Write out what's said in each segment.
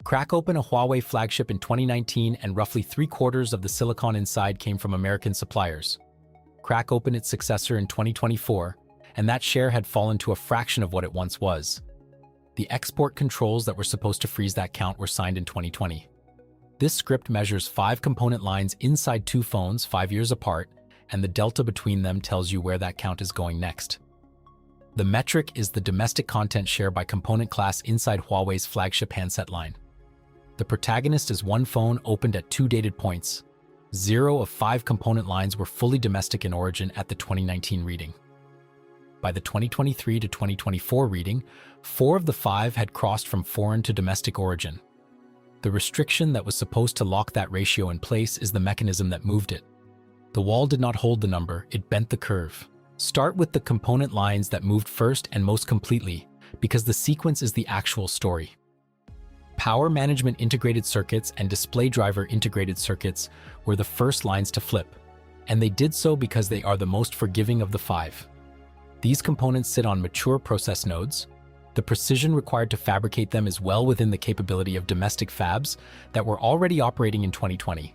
Crack open a Huawei flagship in 2019 and roughly 3/4 of the silicon inside came from American suppliers. Crack open its successor in 2024, and that share had fallen to a fraction of what it once was. The export controls that were supposed to freeze that count were signed in 2020. This script measures 5 component lines inside 2 phones 5 years apart, and the delta between them tells you where that count is going next. The metric is the domestic content share by component class inside Huawei's flagship handset line. The protagonist is 1 phone opened at 2 dated points. 0 of 5 component lines were fully domestic in origin at the 2019 reading. By the 2023 to 2024 reading, 4 of the 5 had crossed from foreign to domestic origin. The restriction that was supposed to lock that ratio in place is the mechanism that moved it. The wall did not hold the number, it bent the curve. Start with the component lines that moved first and most completely, because the sequence is the actual story. Power management integrated circuits and display driver integrated circuits were the first lines to flip, and they did so because they are the most forgiving of the 5. These components sit on mature process nodes. The precision required to fabricate them is well within the capability of domestic fabs that were already operating in 2020.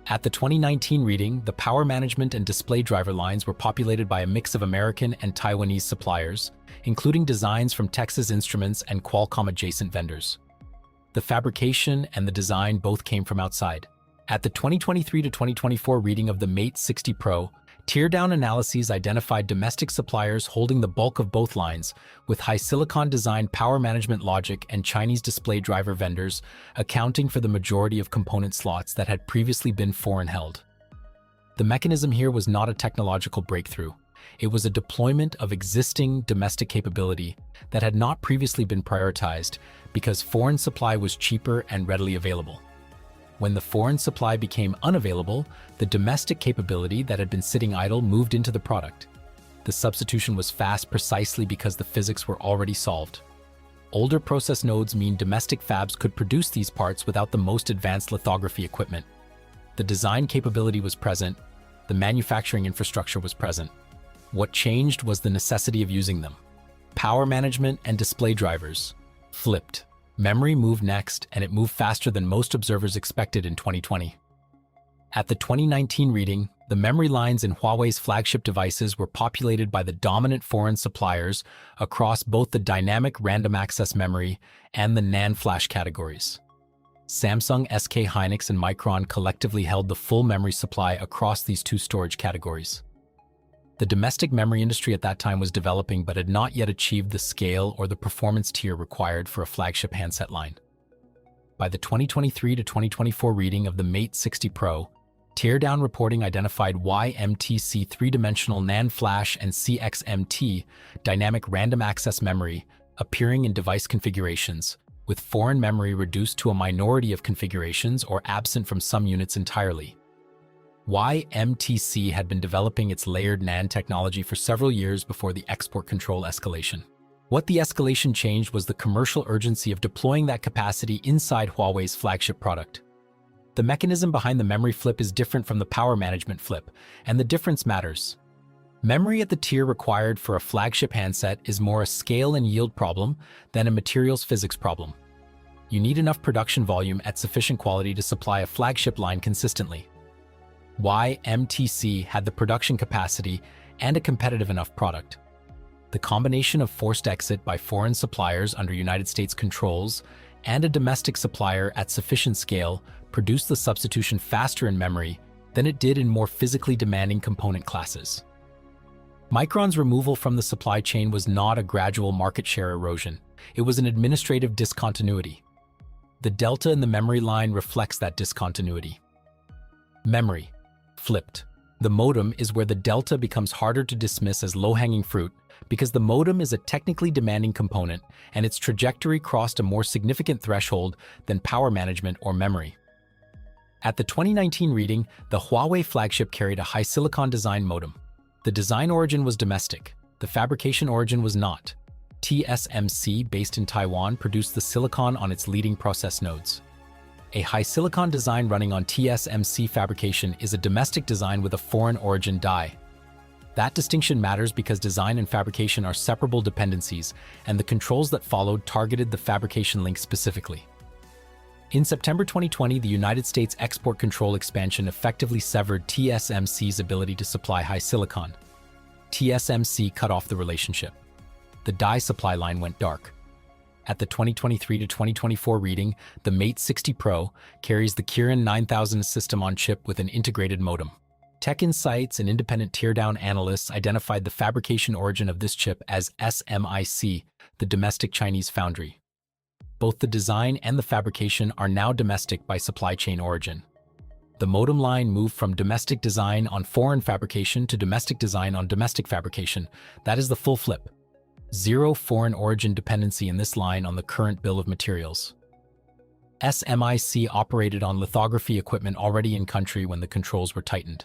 At the 2019 reading, the power management and display driver lines were populated by a mix of American and Taiwanese suppliers, including designs from Texas Instruments and Qualcomm adjacent vendors. The fabrication and the design both came from outside. At the 2023 to 2024 reading of the Mate 60 Pro, teardown analyses identified domestic suppliers holding the bulk of both lines, with high-silicon designed power management logic and Chinese display driver vendors accounting for the majority of component slots that had previously been foreign-held. The mechanism here was not a technological breakthrough. It was a deployment of existing domestic capability that had not previously been prioritized because foreign supply was cheaper and readily available. When the foreign supply became unavailable, the domestic capability that had been sitting idle moved into the product. The substitution was fast precisely because the physics were already solved. Older process nodes mean domestic fabs could produce these parts without the most advanced lithography equipment. The design capability was present, the manufacturing infrastructure was present. What changed was the necessity of using them. Power management and display drivers flipped. Memory moved next, and it moved faster than most observers expected in 2020. At the 2019 reading, the memory lines in Huawei's flagship devices were populated by the dominant foreign suppliers across both the dynamic random access memory and the NAND flash categories. Samsung, SK Hynix, and Micron collectively held the full memory supply across these 2 storage categories. The domestic memory industry at that time was developing but had not yet achieved the scale or the performance tier required for a flagship handset line. By the 2023 to 2024 reading of the Mate 60 Pro, teardown reporting identified YMTC 3-dimensional NAND flash and CXMT dynamic random access memory appearing in device configurations, with foreign memory reduced to a minority of configurations or absent from some units entirely. YMTC had been developing its layered NAND technology for several years before the export control escalation. What the escalation changed was the commercial urgency of deploying that capacity inside Huawei's flagship product. The mechanism behind the memory flip is different from the power management flip, and the difference matters. Memory at the tier required for a flagship handset is more a scale and yield problem than a materials physics problem. You need enough production volume at sufficient quality to supply a flagship line consistently. YMTC had the production capacity and a competitive enough product. The combination of forced exit by foreign suppliers under United States controls and a domestic supplier at sufficient scale produced the substitution faster in memory than it did in more physically demanding component classes. Micron's removal from the supply chain was not a gradual market share erosion. It was an administrative discontinuity. The delta in the memory line reflects that discontinuity. Memory flipped. The modem is where the delta becomes harder to dismiss as low-hanging fruit because the modem is a technically demanding component and its trajectory crossed a more significant threshold than power management or memory. At the 2019 reading, the Huawei flagship carried a high-silicon design modem. The design origin was domestic. The fabrication origin was not. TSMC, based in Taiwan, produced the silicon on its leading process nodes. A high-silicon design running on TSMC fabrication is a domestic design with a foreign origin die. That distinction matters because design and fabrication are separable dependencies, and the controls that followed targeted the fabrication link specifically. In September 2020, the United States export control expansion effectively severed TSMC's ability to supply high silicon. TSMC cut off the relationship. The die supply line went dark. At the 2023 to 2024 reading, the Mate 60 Pro carries the Kirin 9000 system on chip with an integrated modem. Tech Insights and independent teardown analysts identified the fabrication origin of this chip as SMIC, the domestic Chinese foundry. Both the design and the fabrication are now domestic by supply chain origin. The modem line moved from domestic design on foreign fabrication to domestic design on domestic fabrication. That is the full flip. Zero foreign origin dependency in this line on the current bill of materials. SMIC operated on lithography equipment already in country when the controls were tightened.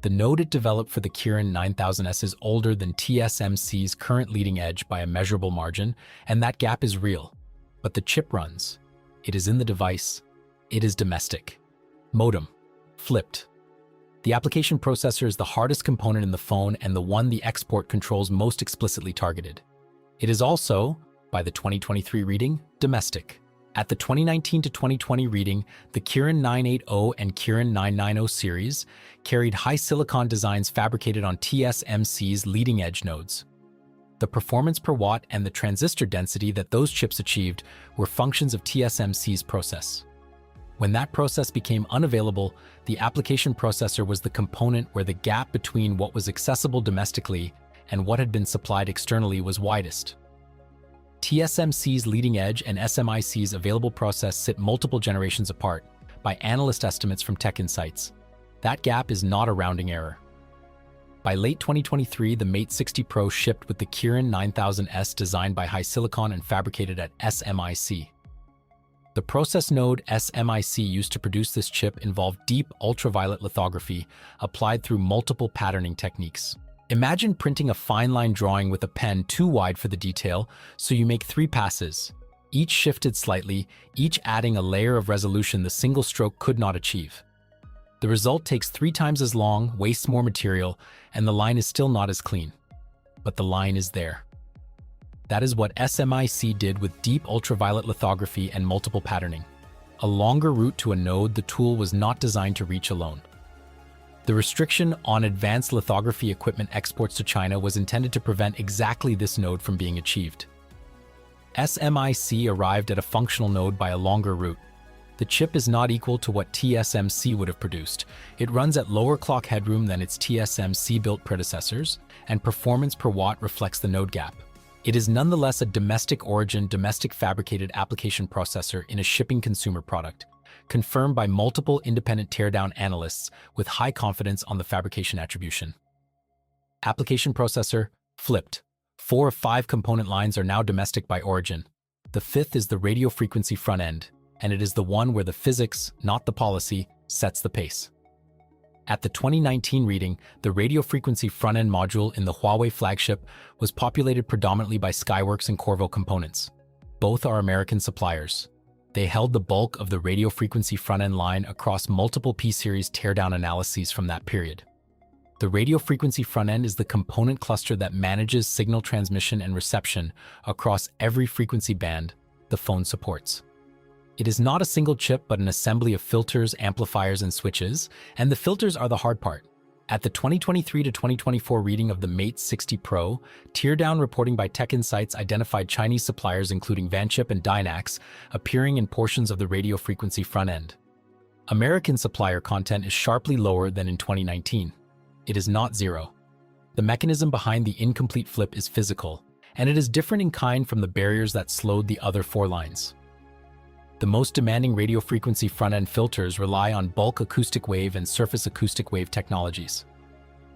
The node it developed for the Kirin 9000S is older than TSMC's current leading edge by a measurable margin, and that gap is real. But the chip runs. It is in the device. It is domestic. Modem. Flipped. The application processor is the hardest component in the phone and the one the export controls most explicitly targeted. It is also, by the 2023 reading, domestic. At the 2019 to 2020 reading, the Kirin 980 and Kirin 990 series carried high silicon designs fabricated on TSMC's leading-edge nodes. The performance per watt and the transistor density that those chips achieved were functions of TSMC's process. When that process became unavailable, the application processor was the component where the gap between what was accessible domestically and what had been supplied externally was widest. TSMC's leading edge and SMIC's available process sit multiple generations apart, by analyst estimates from Tech Insights. That gap is not a rounding error. By late 2023, the Mate 60 Pro shipped with the Kirin 9000S designed by HiSilicon and fabricated at SMIC. The process node SMIC used to produce this chip involved deep ultraviolet lithography applied through multiple patterning techniques. Imagine printing a fine-line drawing with a pen too wide for the detail, so you make 3 passes, each shifted slightly, each adding a layer of resolution the single stroke could not achieve. The result takes 3 times as long, wastes more material, and the line is still not as clean. But the line is there. That is what SMIC did with deep ultraviolet lithography and multiple patterning. A longer route to a node the tool was not designed to reach alone. The restriction on advanced lithography equipment exports to China was intended to prevent exactly this node from being achieved. SMIC arrived at a functional node by a longer route. The chip is not equal to what TSMC would have produced. It runs at lower clock headroom than its TSMC-built predecessors, and performance per watt reflects the node gap. It is nonetheless a domestic origin, domestic fabricated application processor in a shipping consumer product, confirmed by multiple independent teardown analysts with high confidence on the fabrication attribution. Application processor, flipped. 4 of 5 component lines are now domestic by origin. The 5th is the radio frequency front end, and it is the one where the physics, not the policy, sets the pace. At the 2019 reading, the radio frequency front-end module in the Huawei Flagship was populated predominantly by Skyworks and Qorvo components. Both are American suppliers. They held the bulk of the radio frequency front-end line across multiple P-series teardown analyses from that period. The radio frequency front-end is the component cluster that manages signal transmission and reception across every frequency band the phone supports. It is not a single chip but an assembly of filters, amplifiers, and switches, and the filters are the hard part. At the 2023 to 2024 reading of the Mate 60 Pro, teardown reporting by Tech Insights identified Chinese suppliers including Vanchip and Dynax appearing in portions of the radio frequency front end. American supplier content is sharply lower than in 2019. It is not zero. The mechanism behind the incomplete flip is physical, and it is different in kind from the barriers that slowed the other 4 lines. The most demanding radio frequency front-end filters rely on bulk acoustic wave and surface acoustic wave technologies.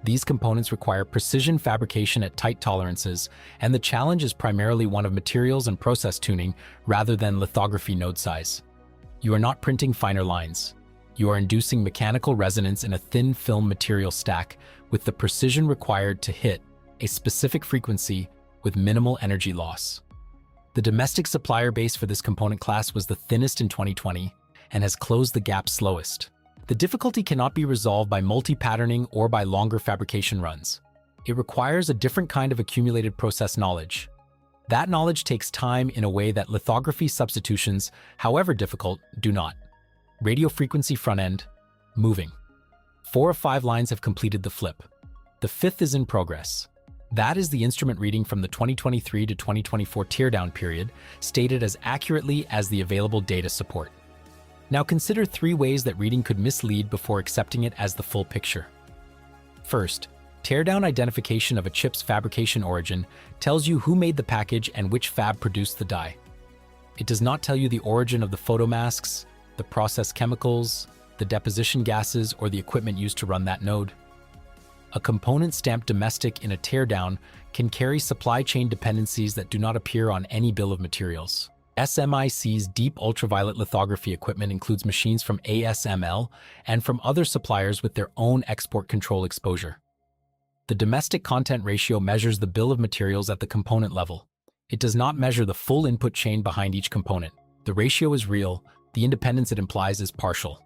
These components require precision fabrication at tight tolerances, and the challenge is primarily one of materials and process tuning rather than lithography node size. You are not printing finer lines. You are inducing mechanical resonance in a thin film material stack with the precision required to hit a specific frequency with minimal energy loss. The domestic supplier base for this component class was the thinnest in 2020 and has closed the gap slowest. The difficulty cannot be resolved by multi-patterning or by longer fabrication runs. It requires a different kind of accumulated process knowledge. That knowledge takes time in a way that lithography substitutions, however difficult, do not. Radio frequency front end, moving. 4 of 5 lines have completed the flip. The 5th is in progress. That is the instrument reading from the 2023 to 2024 teardown period, stated as accurately as the available data support. Now consider 3 ways that reading could mislead before accepting it as the full picture. First, teardown identification of a chip's fabrication origin tells you who made the package and which fab produced the die. It does not tell you the origin of the photomasks, the process chemicals, the deposition gases, or the equipment used to run that node. A component stamped domestic in a teardown can carry supply chain dependencies that do not appear on any bill of materials. SMIC's deep ultraviolet lithography equipment includes machines from ASML and from other suppliers with their own export control exposure. The domestic content ratio measures the bill of materials at the component level. It does not measure the full input chain behind each component. The ratio is real, the independence it implies is partial.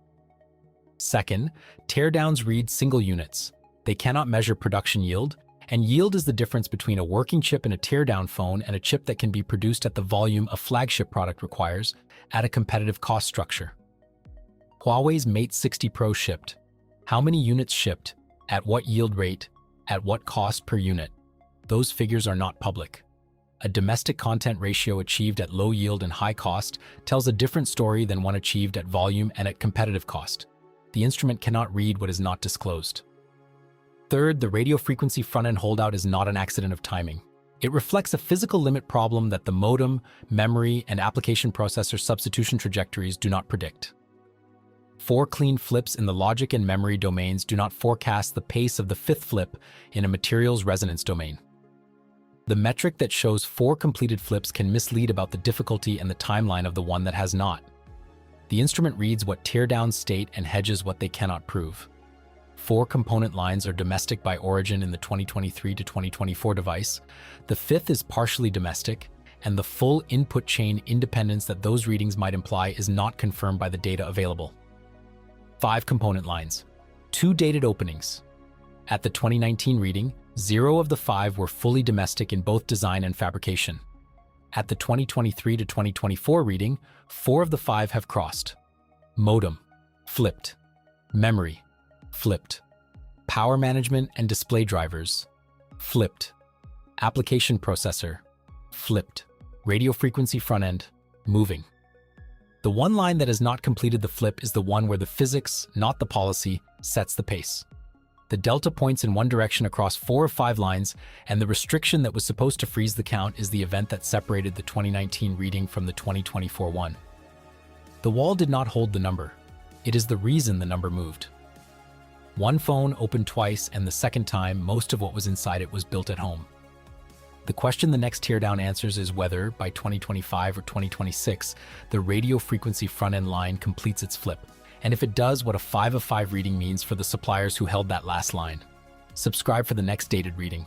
Second, teardowns read single units. They cannot measure production yield, and yield is the difference between a working chip in a teardown phone and a chip that can be produced at the volume a Flagship product requires at a competitive cost structure. Huawei's Mate 60 Pro shipped. How many units shipped? At what yield rate? At what cost per unit? Those figures are not public. A domestic content ratio achieved at low yield and high cost tells a different story than one achieved at volume and at competitive cost. The instrument cannot read what is not disclosed. Third, the radio frequency front-end holdout is not an accident of timing. It reflects a physical limit problem that the modem, memory, and application processor substitution trajectories do not predict. 4 clean flips in the logic and memory domains do not forecast the pace of the 5th flip in a materials resonance domain. The metric that shows 4 completed flips can mislead about the difficulty and the timeline of the one that has not. The instrument reads what teardowns state and hedges what they cannot prove. 4 component lines are domestic by origin in the 2023 to 2024 device. The 5th is partially domestic, and the full input chain independence that those readings might imply is not confirmed by the data available. 5 component lines. 2 dated openings. At the 2019 reading, 0 of the 5 were fully domestic in both design and fabrication. At the 2023 to 2024 reading, 4 of the 5 have crossed. Modem, flipped. Memory, flipped. Power management and display drivers, flipped. Application processor, flipped. Radio frequency front end, moving. The one line that has not completed the flip is the one where the physics, not the policy, sets the pace. The delta points in one direction across 4 of 5 lines, and the restriction that was supposed to freeze the count is the event that separated the 2019 reading from the 2024 one. The wall did not hold the number. It is the reason the number moved. One phone opened twice, and the second time, most of what was inside it was built at home. The question the next teardown answers is whether, by 2025 or 2026, the radio frequency front-end line completes its flip, and if it does, what a 5 of 5 reading means for the suppliers who held that last line. Subscribe for the next dated reading.